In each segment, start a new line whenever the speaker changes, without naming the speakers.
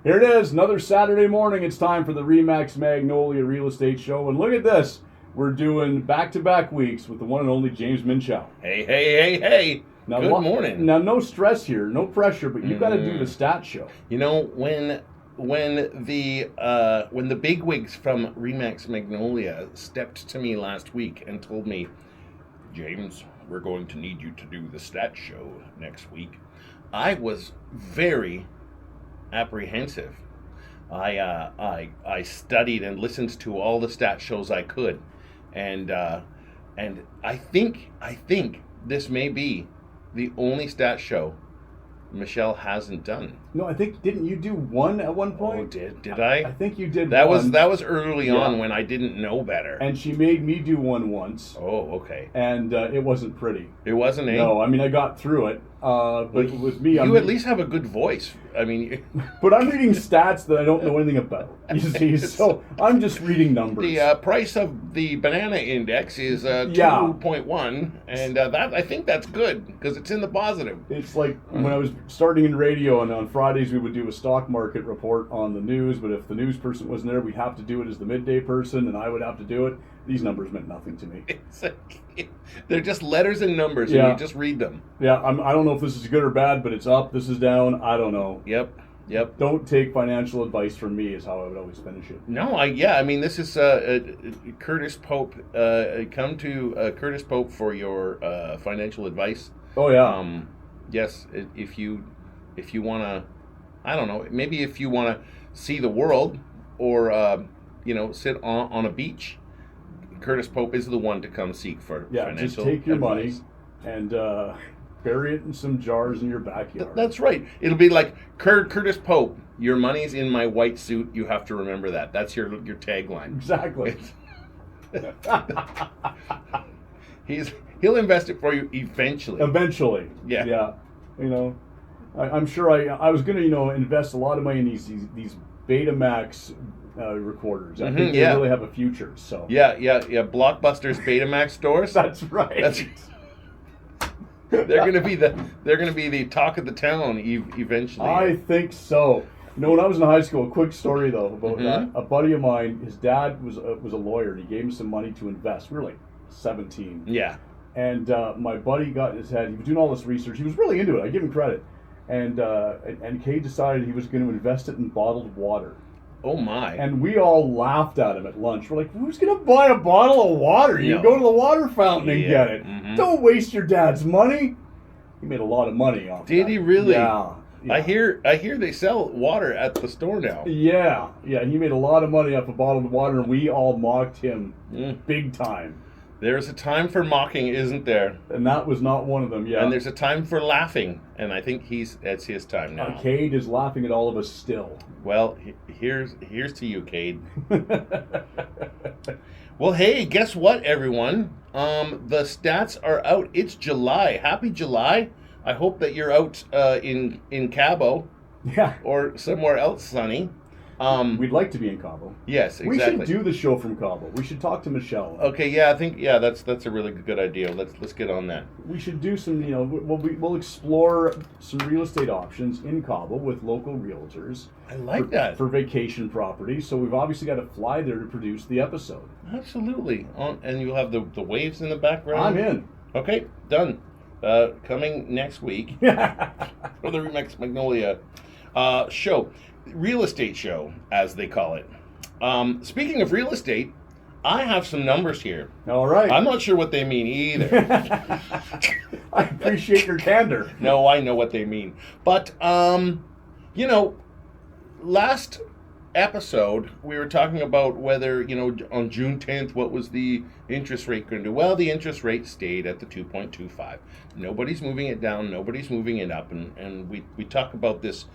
Here it is, another Saturday morning. It's time for the Remax Magnolia Real Estate Show. And look at this. We're doing back-to-back weeks with the one and only James Minchau.
Hey.
Now,
Good morning.
Now, no stress here, no pressure, but you've got to do the stat show.
You know, when the bigwigs from Remax Magnolia stepped to me last week and told me, James, we're going to need you to do the stat show next week, I was very apprehensive. I studied and listened to all the stat shows I could, and I think this may be the only stat show Michelle hasn't done.
No, I think, didn't you do one at one point?
Oh, did I?
I think you did
that
one.
That was early on when I didn't know better.
And she made me do one once.
Oh, okay.
And it wasn't pretty.
It wasn't, eh?
No, I mean, I got through it. But with me,
you at least have a good voice. I mean,
but I'm reading stats that I don't know anything about. You see, so I'm just reading numbers.
The price of the banana index is 2.1, and that I think that's good because it's in the positive.
It's like when I was starting in radio, and on Fridays we would do a stock market report on the news. But if the news person wasn't there, we'd have to do it as the midday person, and I would have to do it. These numbers meant nothing to me.
They're just letters and numbers, and you just read them.
Yeah, I don't know if this is good or bad, but it's up, this is down, I don't know.
Yep.
Don't take financial advice from me is how I would always finish it.
No, I mean, this is Curtis Pope. Come to Curtis Pope for your financial advice.
Oh, yeah.
Yes, if you want to, I don't know, maybe if you want to see the world or, sit on a beach, Curtis Pope is the one to come seek for financial advice.
Just take your money and bury it in some jars in your backyard.
That's right. It'll be like Curtis Pope. Your money's in my white suit. You have to remember that. That's your tagline.
Exactly.
He'll invest it for you eventually.
Eventually.
Yeah.
Yeah. I'm sure I was going to invest a lot of money in these Betamax recorders. I think they really have a future. So
yeah. Blockbuster's Betamax stores.
That's right.
They're gonna be the talk of the town eventually.
I think so. When I was in high school, a quick story though about that. A buddy of mine, his dad was a lawyer, and he gave him some money to invest. We were like 17.
Yeah.
And my buddy got in his head. He was doing all this research. He was really into it. I give him credit. And Kay decided he was going to invest it in bottled water.
Oh my!
And we all laughed at him at lunch. We're like, "Who's going to buy a bottle of water? You go to the water fountain and get it.
Mm-hmm.
Don't waste your dad's money." He made a lot of money off.
Did
that.
he really?
Yeah.
I hear they sell water at the store now.
Yeah. He made a lot of money off of bottled water, and we all mocked him big time.
There's a time for mocking, isn't there?
And that was not one of them. Yeah.
And there's a time for laughing, and I think it's his time now.
Cade is laughing at all of us still.
Well, here's to you, Cade. Well, hey, guess what, everyone? The stats are out. It's July. Happy July. I hope that you're out in Cabo.
Yeah.
Or somewhere else sunny.
We'd like to be in Cabo.
Yes, exactly.
We should do the show from Cabo. We should talk to Michelle.
Okay, yeah, I think that's a really good idea. Let's get on that.
We should do some, we'll explore some real estate options in Cabo with local realtors.
I like that.
For vacation properties. So we've obviously got to fly there to produce the episode.
Absolutely. And you'll have the waves in the background.
I'm in.
Okay, done. Coming next week for the Remax Magnolia show. Real estate show, as they call it. Speaking of real estate, I have some numbers here.
All right.
I'm not sure what they mean either.
I appreciate your candor.
No, I know what they mean. But, last episode, we were talking about whether, on June 10th, what was the interest rate going to do? Well, the interest rate stayed at the 2.25. Nobody's moving it down. Nobody's moving it up. And we talk about this.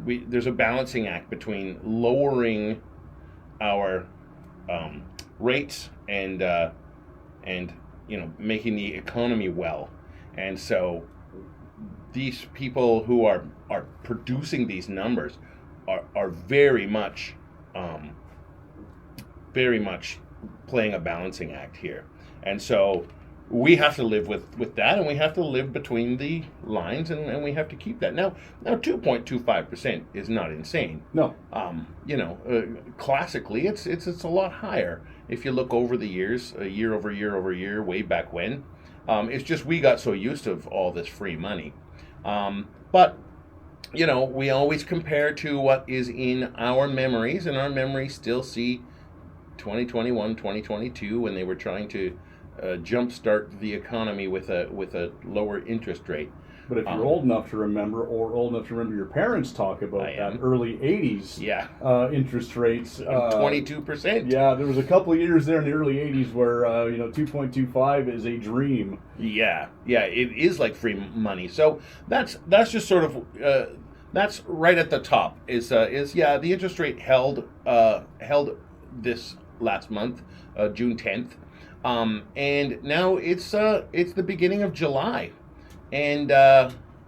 There's a balancing act between lowering our rates and making the economy well. And so these people who are producing these numbers are very much playing a balancing act here. And so we have to live with that, and we have to live between the lines, and we have to keep that. Now 2.25% is not insane.
No.
Classically, it's a lot higher if you look over the years, year over year over year, way back when. It's just we got so used to all this free money. But we always compare to what is in our memories, and our memories still see 2021, 2022, when they were trying to jumpstart the economy with a lower interest rate.
But if you're old enough to remember, or old enough to remember your parents talk about that early 80s interest rates.
22%.
Yeah, there was a couple of years there in the early 80s where, 2.25 is a dream.
Yeah, it is like free money. So that's just sort of, that's right at the top, is the interest rate held this last month, June 10th. And now it's the beginning of July. And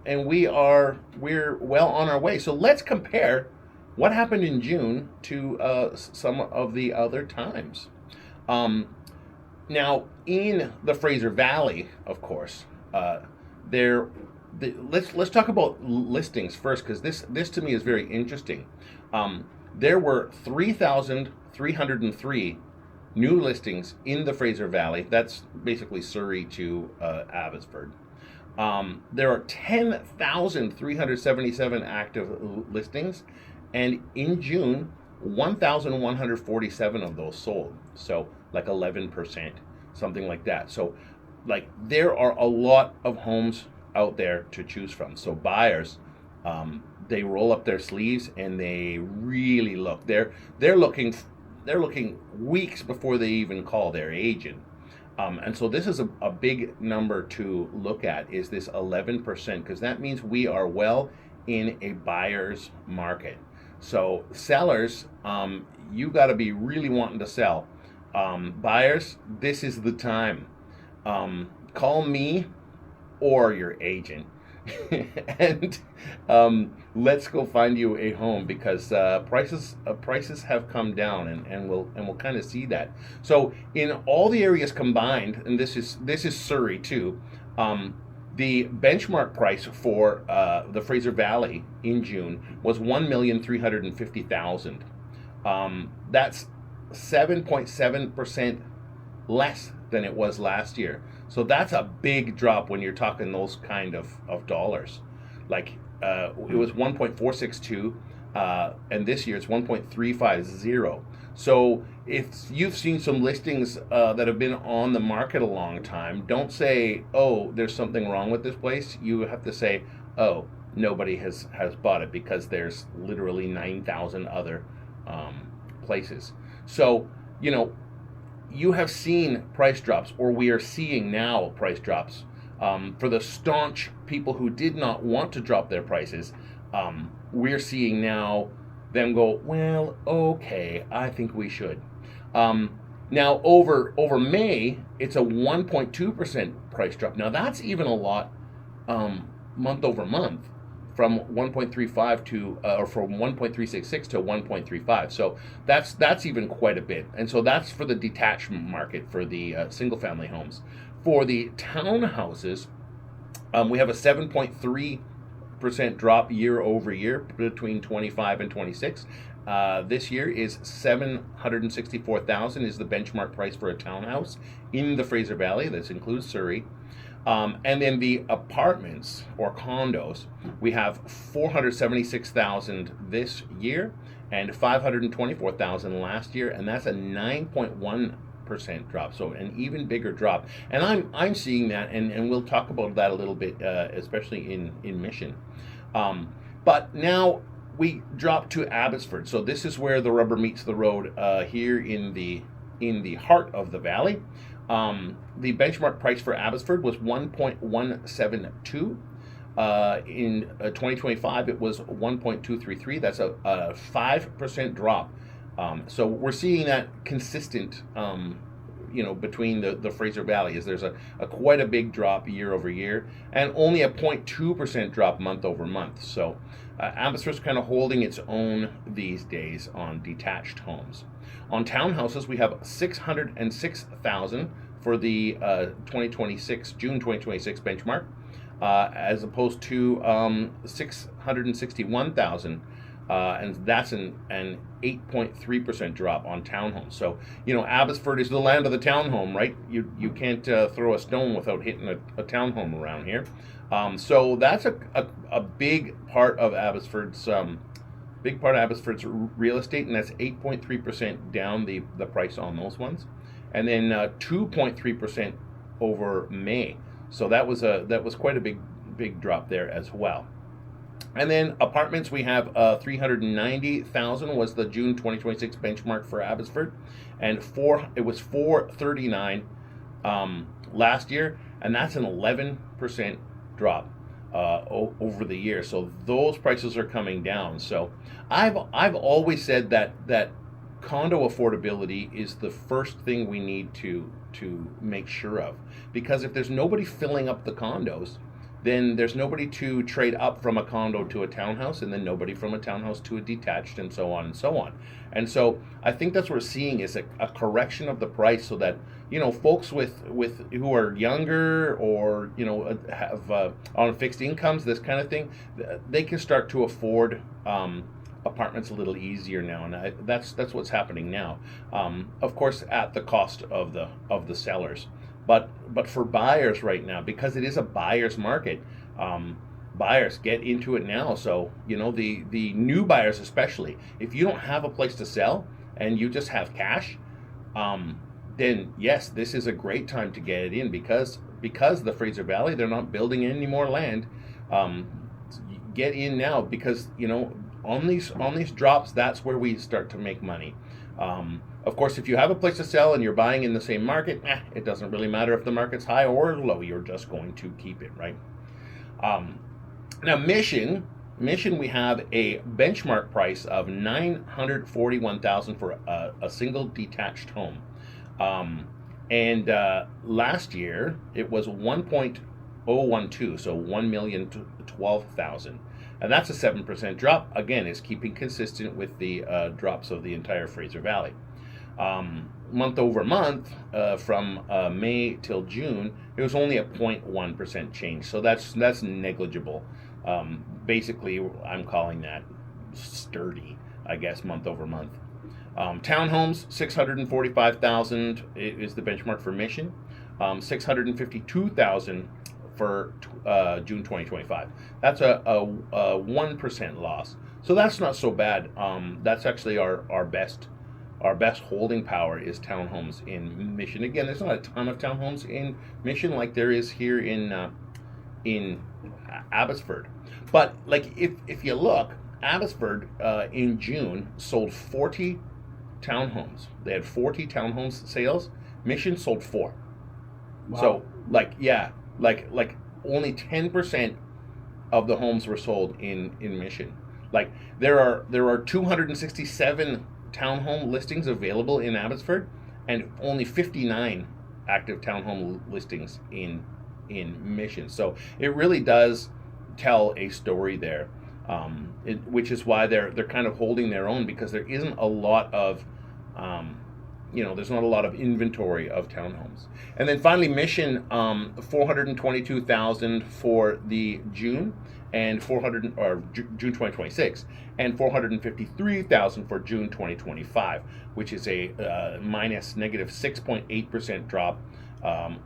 we're well on our way. So let's compare what happened in June to some of the other times. Now in the Fraser Valley, of course, let's talk about listings first, because this to me is very interesting. There were 3,303 new listings in the Fraser Valley. That's basically Surrey to Abbotsford. There are 10,377 active listings, and in June, 1,147 of those sold. So like 11%, something like that. So like there are a lot of homes out there to choose from. So buyers, they roll up their sleeves and they really look. They're looking weeks before they even call their agent. And so this is a big number to look at, is this 11%, because that means we are well in a buyer's market. So sellers, you got to be really wanting to sell. Buyers, this is the time. Call me or your agent. And let's go find you a home, because prices have come down, and we'll kind of see that. So in all the areas combined, and this is Surrey too, the benchmark price for the Fraser Valley in June was $1,350,000. That's 7.7% less than it was last year. So that's a big drop when you're talking those kind of dollars. Like it was 1.462, and this year it's 1.350. So if you've seen some listings that have been on the market a long time, don't say, oh, there's something wrong with this place. You have to say, oh, nobody has bought it, because there's literally 9,000 other places. So, you have seen price drops, or we are seeing now price drops. For the staunch people who did not want to drop their prices, we're seeing now them go, well, okay, I think we should. Now over May, it's a 1.2% price drop. Now that's even a lot month over month, from 1.35 to or from 1.366 to 1.35. So that's even quite a bit. And so that's for the detached market, for the single family homes. For the townhouses, we have a 7.3% drop year over year between 25 and 26. This year is 764,000 is the benchmark price for a townhouse in the Fraser Valley. This includes Surrey. And then the apartments or condos, we have 476,000 this year and 524,000 last year, and that's a 9.1% drop. So an even bigger drop. And I'm seeing that, and we'll talk about that a little bit, especially in Mission. But now we drop to Abbotsford. So this is where the rubber meets the road, here in the heart of the valley. The benchmark price for Abbotsford was 1.172. In 2025, it was 1.233. That's a 5% drop. So we're seeing that consistent, between the Fraser Valley, is there's a quite a big drop year over year, and only a 0.2% drop month over month. So Abbotsford's kind of holding its own these days on detached homes. On townhouses, we have 606,000 for the 2026 June 2026 benchmark, as opposed to 661,000. And that's an 8.3% drop on townhomes. So, Abbotsford is the land of the townhome, right? You can't throw a stone without hitting a townhome around here. So that's a big part of Abbotsford's real estate, and that's 8.3% down the price on those ones, and then 2.3% over May. So that was quite a big drop there as well. And then apartments, we have 390,000 was the June 2026 benchmark for Abbotsford, and it was 439 last year, and that's an 11% drop over the year. So those prices are coming down. So I've always said that condo affordability is the first thing we need to make sure of, because if there's nobody filling up the condos, then there's nobody to trade up from a condo to a townhouse, and then nobody from a townhouse to a detached, and so on and so on. And so I think that's what we're seeing is a correction of the price, so that folks with who are younger, or have on fixed incomes, this kind of thing, they can start to afford apartments a little easier now, and that's what's happening now. Of course, at the cost of the sellers. But for buyers right now, because it is a buyer's market, buyers get into it now. So the new buyers, especially if you don't have a place to sell and you just have cash, then yes, this is a great time to get it in, because the Fraser Valley, they're not building any more land. Get in now, because on these drops, that's where we start to make money. Of course, if you have a place to sell and you're buying in the same market, it doesn't really matter if the market's high or low. You're just going to keep it, right? Now, Mission, we have a benchmark price of $941,000 for a single detached home, and last year it was 1.012, so 1,012,000. And that's a 7% drop. Again, it's keeping consistent with the drops of the entire Fraser Valley. Month over month, from May till June, it was only a 0.1% change. So that's negligible. Basically, I'm calling that sturdy, I guess, month over month. Townhomes, 645,000 is the benchmark for Mission. 652,000 for June 2025. That's a 1% loss. So that's not so bad. That's actually our best holding power is townhomes in Mission. Again, there's not a ton of townhomes in Mission like there is here in Abbotsford. But like if you look, Abbotsford in June sold 40 townhomes. They had 40 townhomes sales. Mission sold 4. Wow. So like only 10% of the homes were sold in Mission. Like there are 267 townhome listings available in Abbotsford, and only 59 active townhome listings in Mission. So it really does tell a story there, which is why they're kind of holding their own, because there isn't a lot of there's not a lot of inventory of townhomes. And then finally, Mission, 422,000 for the June, and June 2026, and 453,000 for June 2025, which is a negative 6.8% drop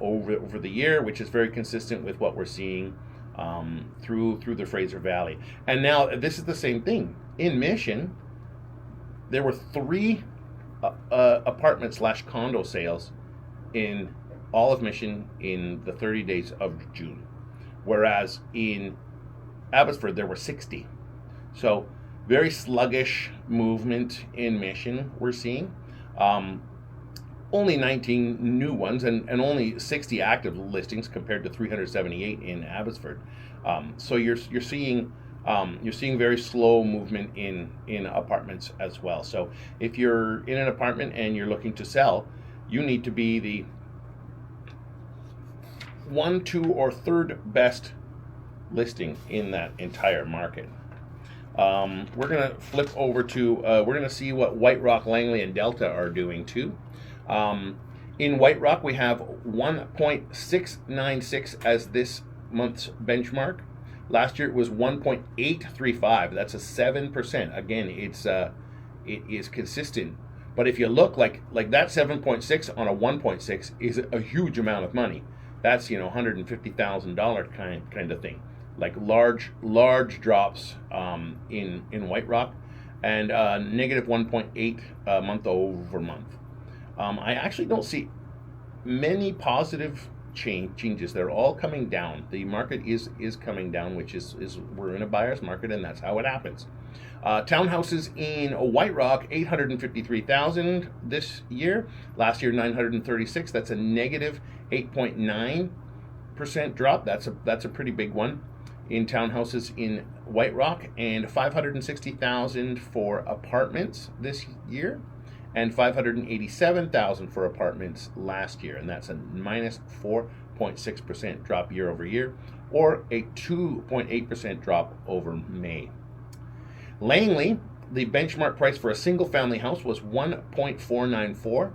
over the year, which is very consistent with what we're seeing through the Fraser Valley. And now this is the same thing in Mission. There were 3 apartment / condo sales in all of Mission in the 30 days of June, whereas in Abbotsford there were 60. So very sluggish movement in Mission we're seeing. Only 19 new ones, and only 60 active listings compared to 378 in Abbotsford. So you're seeing very slow movement in apartments as well. So if you're in an apartment and you're looking to sell, you need to be the 1, 2, or 3rd best listing in that entire market. We're going to flip over to, we're going to see what White Rock, Langley, and Delta are doing too. In White Rock, we have 1.696 as this month's benchmark. Last year it was 1.835. That's a 7%. Again, it is consistent. But if you look like that 7.6 on a 1.6 is a huge amount of money. That's $150,000 kind of thing. Like large drops in White Rock, and negative 1.8 month over month. I actually don't see many positive changes. They're all coming down. The market is coming down, which is we're in a buyer's market, and that's how it happens. Townhouses in White Rock, 853,000 this year. Last year, 936. That's a negative 8.9% drop. That's a pretty big one in townhouses in White Rock, and 560,000 for apartments this year, and 587,000 for apartments last year, and that's a minus 4.6% drop year over year, or a 2.8% drop over May. Langley, the benchmark price for a single family house was 1.494.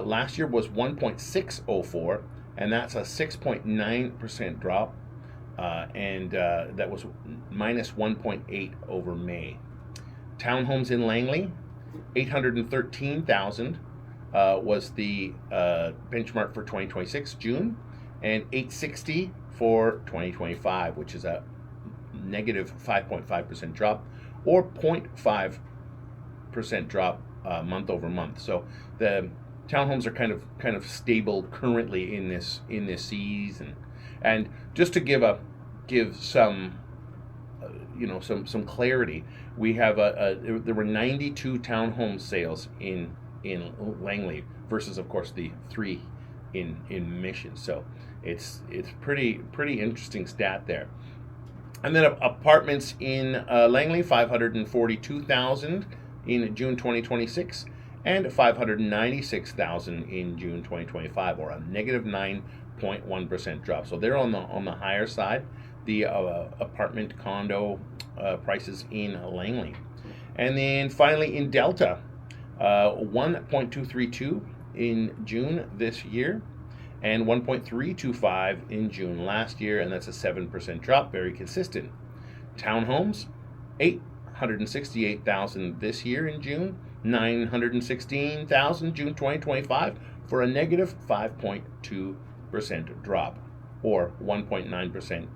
Last year was 1.604, and that's a 6.9% drop, and that was minus 1.8 over May. Townhomes in Langley, 813,000 was the benchmark for 2026 June, and 860 for 2025, which is a negative 5.5% drop, or 0.5% drop month over month. So the townhomes are kind of stable currently in this season. And just to give some some clarity, we have there were 92 townhome sales in Langley versus, of course, the 3 in Mission. So it's pretty interesting stat there. And then apartments in Langley, 542,000 in June 2026, and 596,000 in June 2025, or a negative 9.1% drop. So they're on the higher side, the apartment condo prices in Langley. And then finally in Delta, 1.232 in June this year, and 1.325 in June last year, and that's a 7% drop, very consistent. Townhomes, 868,000 this year in June, 916,000 June 2025, for a negative 5.2% drop, or 1.9%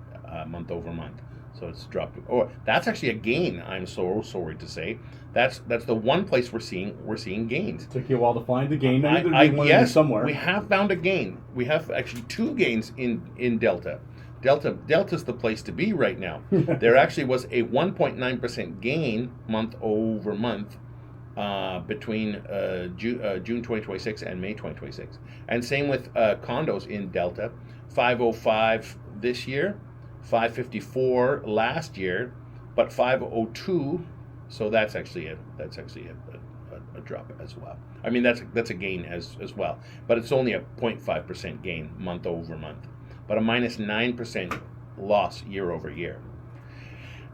month over month. So it's dropped. Or that's actually a gain. I'm so sorry to say. That's the one place we're seeing gains.
Took you a while to find the gain.
Yes,
somewhere.
We have found a gain. We have actually 2 gains in Delta. Delta's the place to be right now. There actually was a 1.9% gain month over month between June 2026 and May 2026. And same with condos in Delta, 505 this year, 554 last year, but 502. So that's actually a drop as well. I mean, that's a gain as well, but it's only a 0.5% gain month over month, but a minus 9% loss year over year.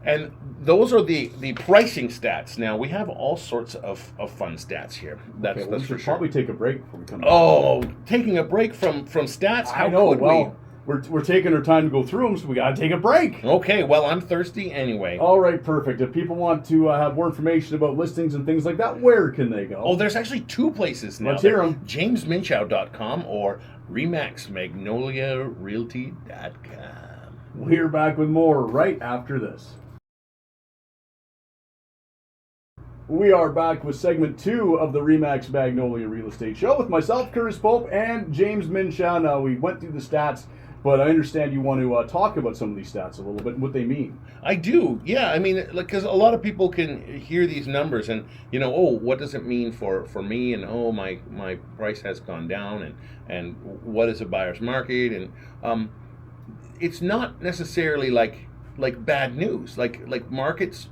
And those are the pricing stats. Now we have all sorts of fun stats here. That's
we
for
should
sure.
probably take a break before we come back.
Oh, taking a break from stats? How
I know.
could
Well, we're taking our time to go through them, so we got to take a break.
Okay, well, I'm thirsty anyway.
All right, perfect. If people want to have more information about listings and things like that, where can they go?
Oh, there's actually 2 places now.
Let's hear them.
JamesMinchau.com or RemaxMagnoliaRealty.com.
We're back with more right after this. We are back with segment 2 of the Remax Magnolia Real Estate Show with myself, Curtis Pope, and James Minchau. Now, we went through the stats, but I understand you want to talk about some of these stats a little bit and what they mean.
I do, yeah. I mean, because a lot of people can hear these numbers and, oh, what does it mean for me? And, oh, my price has gone down, and what is a buyer's market? And it's not necessarily like bad news. Like markets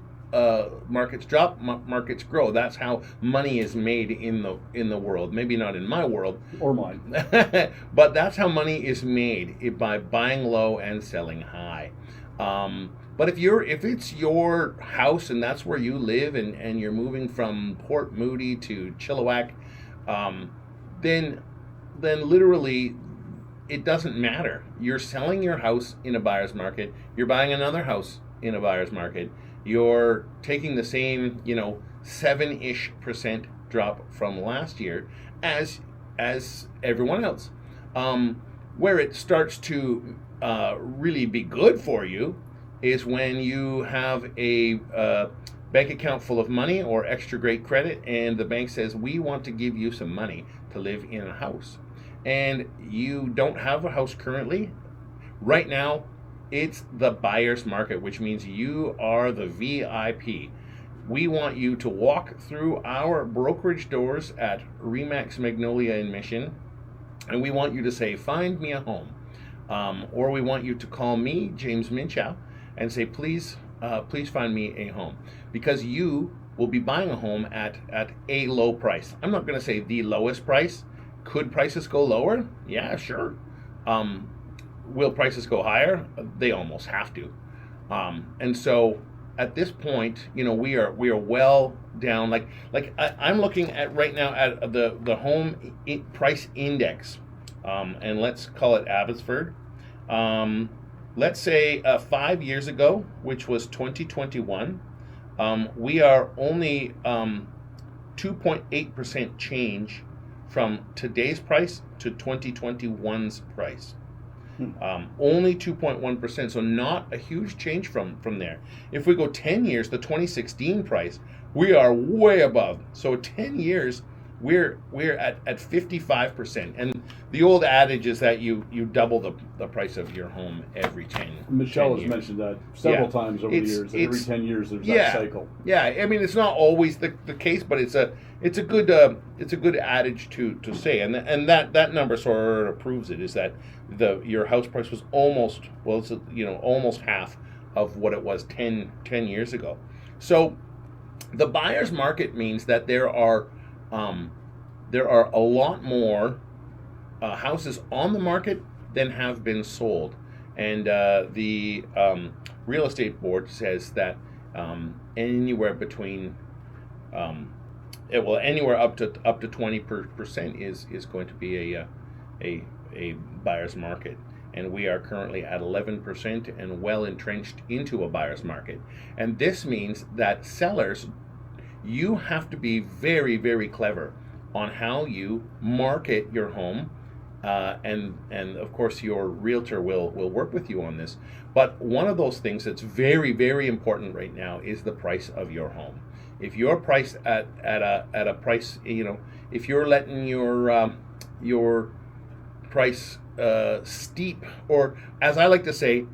drop, markets grow. That's how money is made in the world. Maybe not in my world
or mine,
but that's how money is made, by buying low and selling high. But if it's your house and that's where you live, and you're moving from Port Moody to Chilliwack, then then literally it doesn't matter. You're selling your house in a buyer's market. You're buying another house in a buyer's market. You're taking the same, 7-ish% drop from last year as everyone else. Where it starts to really be good for you is when you have a bank account full of money or extra great credit, and the bank says, we want to give you some money to live in a house. And you don't have a house currently. Right now, it's the buyer's market, which means you are the VIP. We want you to walk through our brokerage doors at RE/MAX Magnolia in Mission, and we want you to say, find me a home. Or we want you to call me, James Minchau, and say, please find me a home. Because you will be buying a home at a low price. I'm not going to say the lowest price. Could prices go lower? Yeah, sure. Will prices go higher? They almost have to. And so at this point, we are well down. I'm looking at right now at the home price index, and let's call it Abbotsford. Let's say 5 years ago, which was 2021, we are only 2.8% change from today's price to 2021's price. Only 2.1%, so not a huge change from there. If we go 10 years, the 2016 price, we are way above. So 10 years, we're at 55%. And the old adage is that you double the price of your home every 10
Michelle
10
has mentioned that several times over the years. That every 10 years there's that cycle.
Yeah, I mean it's not always the case, but it's a good adage to say, and that number sort of proves it. Is that your house price was almost almost half of what it was 10 years ago. So the buyer's market means that there are a lot more houses on the market than have been sold, and the real estate board says that anywhere between anywhere up to 20% is going to be a buyer's market, and we are currently at 11% and well entrenched into a buyer's market. And this means that sellers, you have to be very, very clever on how you market your home, and of course your realtor will work with you on this. But one of those things that's very, very important right now is the price of your home. If you're priced at a price, if you're letting your price steep, or as I like to say,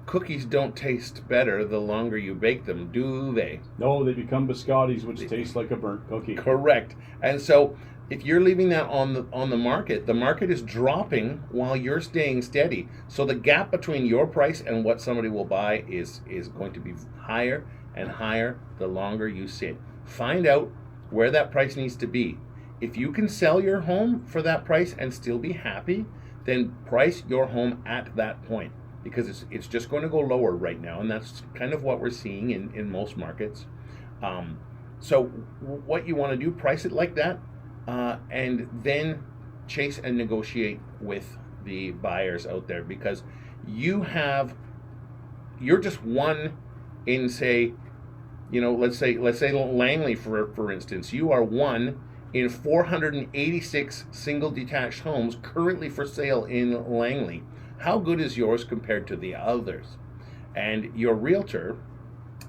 cookies don't taste better the longer you bake them, do they?
No, they become biscottis, which taste like a burnt cookie.
Correct. And so if you're leaving that on the market is dropping while you're staying steady. So the gap between your price and what somebody will buy is going to be higher and higher the longer you sit. Find out where that price needs to be. If you can sell your home for that price and still be happy, then price your home at that point, because it's just going to go lower right now, and that's kind of what we're seeing in most markets. So what you want to do, price it like that, and then chase and negotiate with the buyers out there, because you're just one in, say, let's say Langley for instance. You are one in 486 single detached homes currently for sale in Langley. How good is yours compared to the others? And your realtor,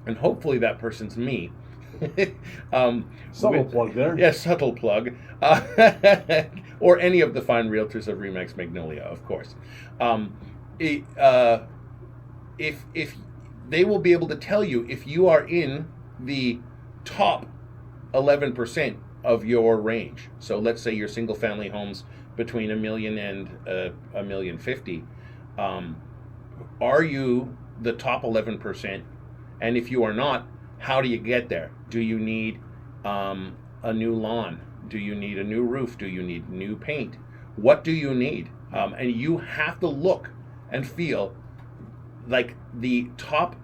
and hopefully that person's me.
Subtle plug there.
Yes, subtle plug. Or any of the fine realtors of RE/MAX Magnolia, of course. If they will be able to tell you if you are in the top 11% of your range. So let's say your single family homes between $1 million and $1.05 million. Are you the top 11%? And if you are not, how do you get there? Do you need a new lawn? Do you need a new roof? Do you need new paint? What do you need? And you have to look and feel like the top,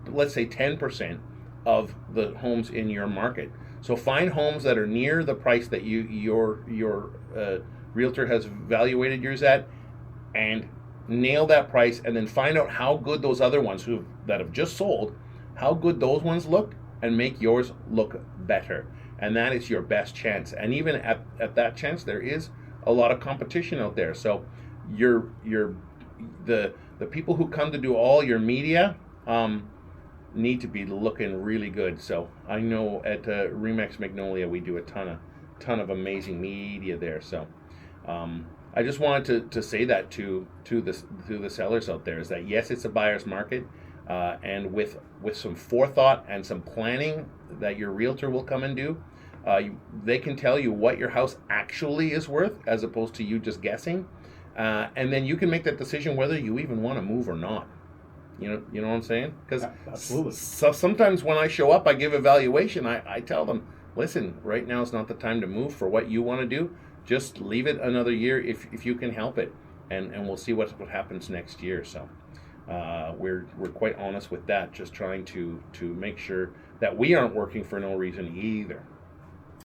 let's say 10% of the homes in your market. So find homes that are near the price that your realtor has evaluated yours at, and nail that price, and then find out how good those other ones that have just sold, how good those ones look, and make yours look better. And that is your best chance. And even at that chance, there is a lot of competition out there. So the people who come to do all your media need to be looking really good. So I know at Remax Magnolia we do a ton of amazing media there. So I just wanted to say that to the sellers out there, is that yes, it's a buyer's market, and with some forethought and some planning that your realtor will come and do, they can tell you what your house actually is worth, as opposed to you just guessing, and then you can make that decision whether you even want to move or not. You know what I'm saying? Because
absolutely.
So sometimes when I show up, I give a valuation. I tell them, listen, right now is not the time to move for what you want to do. Just leave it another year if you can help it, and we'll see what happens next year. So we're quite honest with that, just trying to make sure that we aren't working for no reason either.